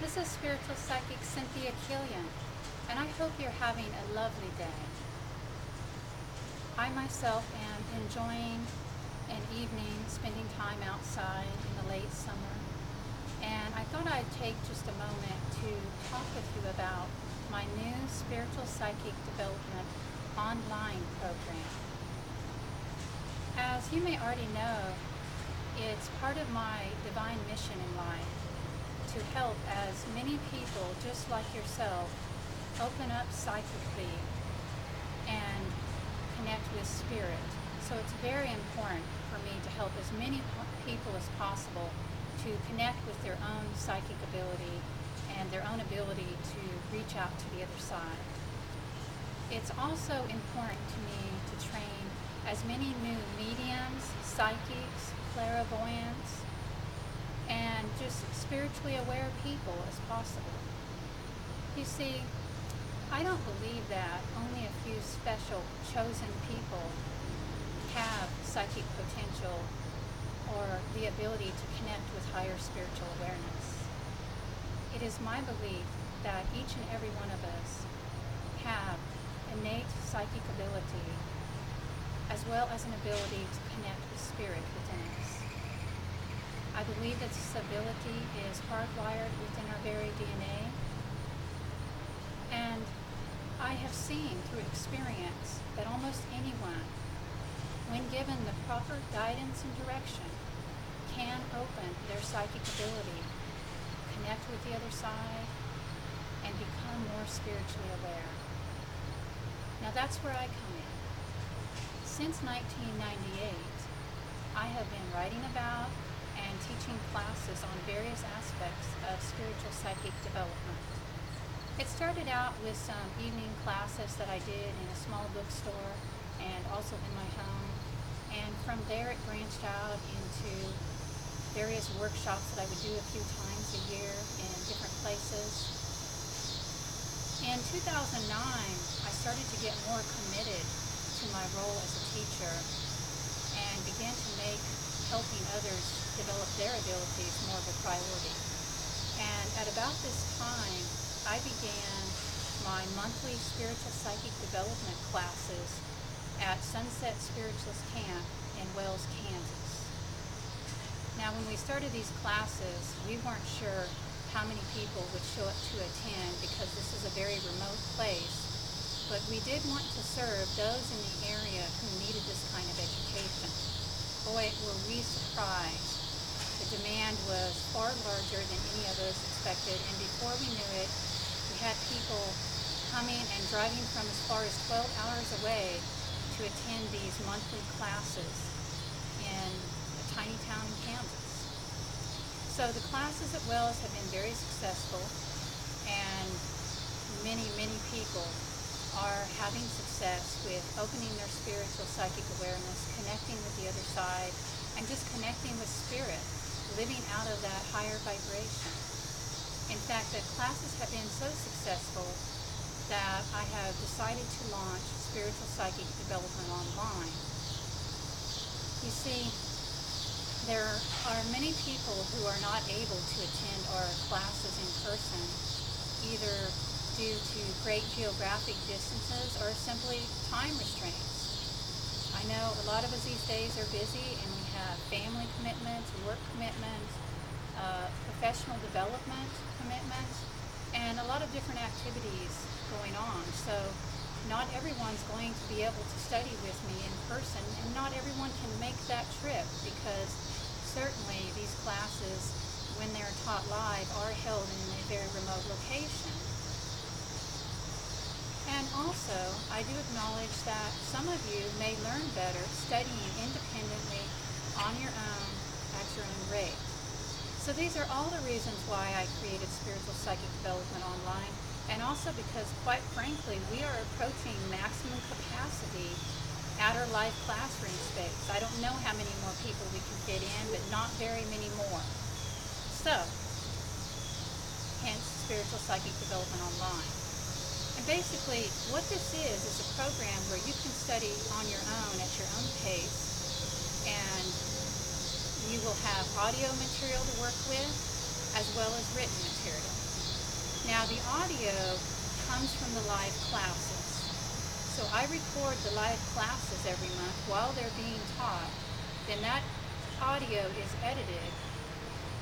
This is Spiritual Psychic Cynthia Killian, and I hope you're having a lovely day. I myself am enjoying an evening spending time outside in the late summer, and I thought I'd take just a moment to talk with you about my new Spiritual Psychic Development Online program. As you may already know, it's part of my divine mission in life to help as many people just like yourself open up psychically and connect with spirit. So it's very important for me to help as many people as possible to connect with their own psychic ability and their own ability to reach out to the other side. It's also important to me to train as many new mediums, psychics, clairvoyants, and just spiritually aware people as possible. You see, I don't believe that only a few special chosen people have psychic potential or the ability to connect with higher spiritual awareness. It is my belief that each and every one of us have innate psychic ability as well as an ability to connect with spirit within us. I believe that this ability is hardwired within our very DNA, and I have seen through experience that almost anyone, when given the proper guidance and direction, can open their psychic ability, connect with the other side, and become more spiritually aware. Now that's where I come in. Since 1998, I have been writing about and teaching classes on various aspects of spiritual psychic development. It started out with some evening classes that I did in a small bookstore and also in my home, and from there it branched out into various workshops that I would do a few times a year in different places. In 2009, I started to get more committed to my role as a teacher and began to make helping others develop their abilities more of a priority. And at about this time, I began my monthly spiritual psychic development classes at Sunset Spiritualist Camp in Wells, Kansas. Now, when we started these classes, we weren't sure how many people would show up to attend because this is a very remote place, but we did want to serve those in the area who needed this kind of education. Boy, were we surprised. The demand was far larger than any of us expected, and before we knew it, we had people coming and driving from as far as 12 hours away to attend these monthly classes in a tiny town in Kansas. So the classes at Wells have been very successful, and many people are having success with opening their spiritual psychic awareness, connecting with the other side, and just connecting with spirit, living out of that higher vibration. In fact, the classes have been so successful that I have decided to launch Spiritual Psychic Development Online. You see, there are many people who are not able to attend our classes in person, either due to great geographic distances or simply time restraints. I know a lot of us these days are busy and we have family commitments, work commitments, professional development commitments, and a lot of different activities going on. So not everyone's going to be able to study with me in person, and not everyone can make that trip because certainly these classes, when they're taught live, are held in a very remote location. And also, I do acknowledge that some of you may learn better studying independently on your own at your own rate. So these are all the reasons why I created Spiritual Psychic Development Online, and also because, quite frankly, we are approaching maximum capacity at our live classroom space. I don't know how many more people we can fit in, but not very many more. So, hence Spiritual Psychic Development Online. And basically, what this is a program where you can study on your own at your own pace, and you will have audio material to work with. as well as written material. Now the audio comes from the live classes. So I record the live classes every month while they're being taught. Then that audio is edited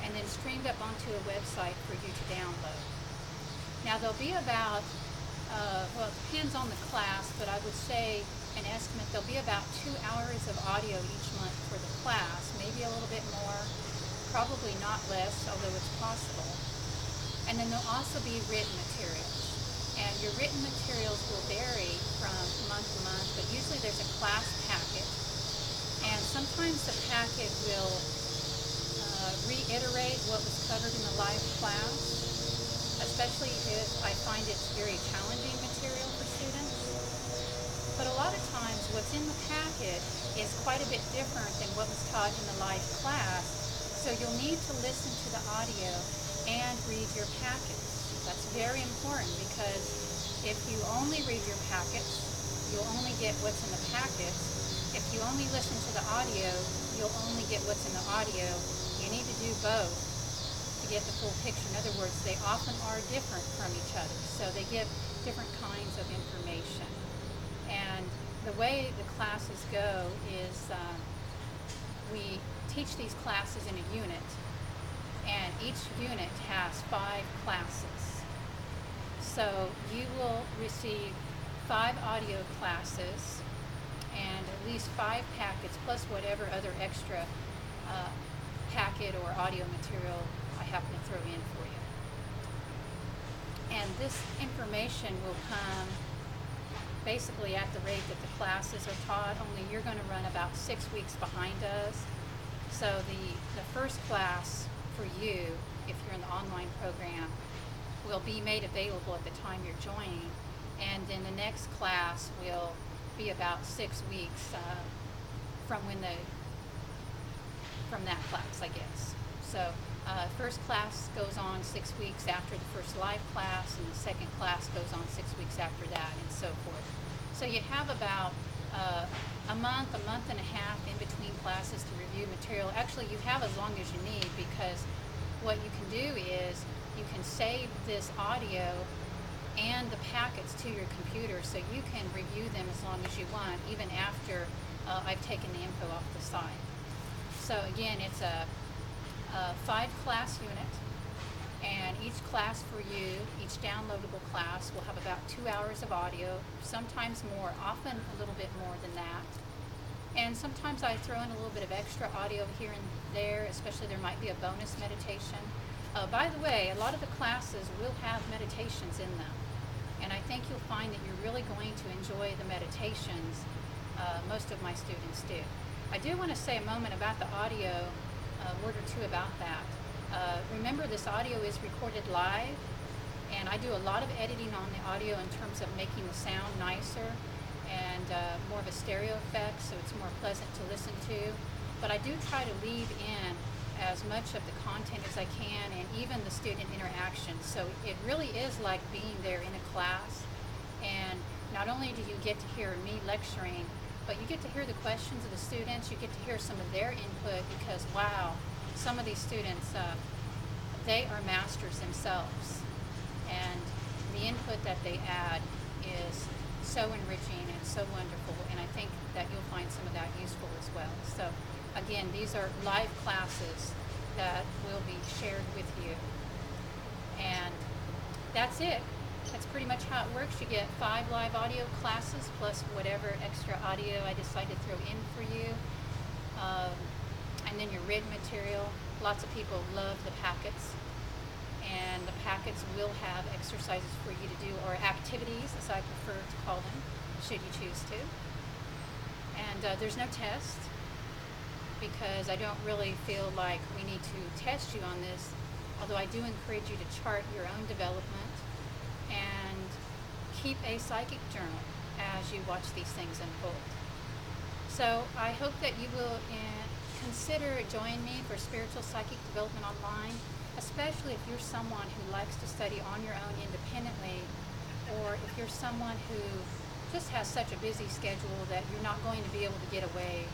and then streamed up onto a website for you to download. Now there'll be about, well, it depends on the class, but I would say an estimate, there'll be about 2 hours of audio each month for the class, maybe a little bit more, probably not less, although it's possible. And then there'll also be written materials. And your written materials will vary from month to month, but usually there's a class packet. And sometimes the packet will reiterate what was covered in the live class, especially if I find it's very challenging material for students. But a lot of times what's in the packet is quite a bit different than what was taught in the live class, so you'll need to listen to the audio and read your packets. That's very important, because if you only read your packets, you'll only get what's in the packets. If you only listen to the audio, you'll only get what's in the audio. You need to do both to get the full picture. In other words, they often are different from each other, so they give different kinds of information. And the way the classes go is we teach these classes in a unit, and each unit has 5 classes. So you will receive 5 audio classes and at least 5 packets plus whatever other extra packet or audio material I happen to throw in for you. And this information will come basically at the rate that the classes are taught, only you're going to run about 6 weeks behind us. So the first class for you, if you're in the online program, will be made available at the time you're joining, and then the next class will be about 6 weeks from that class, I guess. So first class goes on 6 weeks after the first live class, and the second class goes on 6 weeks after that, and so forth. So you have about a month and a half in between classes to review material. Actually, you have as long as you need, because what you can do is you can save this audio and the packets to your computer, so you can review them as long as you want, even after I've taken the info off the site. So again, it's a 5-class unit, and each class for you, each downloadable class, will have about 2 hours of audio, sometimes more, often a little bit more than that. And sometimes I throw in a little bit of extra audio here and there, especially there might be a bonus meditation. By the way, a lot of the classes will have meditations in them, and I think you'll find that you're really going to enjoy the meditations. Most of my students do. I do want to say a moment about the audio, a word or two about that. Remember, this audio is recorded live, and I do a lot of editing on the audio in terms of making the sound nicer and more of a stereo effect, so it's more pleasant to listen to. But I do try to leave in as much of the content as I can, and even the student interaction. So it really is like being there in a class, and not only do you get to hear me lecturing, but you get to hear the questions of the students, you get to hear some of their input, because wow, some of these students, they are masters themselves, and the input that they add is so enriching and so wonderful, and I think that you'll find some of that useful as well. So again, these are live classes that will be shared with you, and that's it. That's pretty much how it works. You get 5 live audio classes plus whatever extra audio I decide to throw in for you, and then your written material. Lots of people love the packets, and the packets will have exercises for you to do, or activities as I prefer to call them, should you choose to. And there's no test, because I don't really feel like we need to test you on this, although I do encourage you to chart your own development and keep a psychic journal as you watch these things unfold. So I hope that you will consider joining me for Spiritual Psychic Development Online, especially if you're someone who likes to study on your own independently, or if you're someone who just has such a busy schedule that you're not going to be able to get away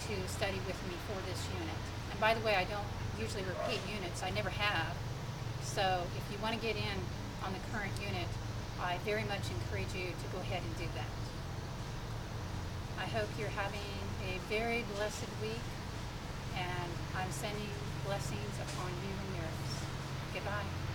to study with me for this unit. And by the way, I don't usually repeat units. I never have. So if you want to get in on the current unit, I very much encourage you to go ahead and do that. I hope you're having a very blessed week, and I'm sending blessings upon you and yours. Goodbye.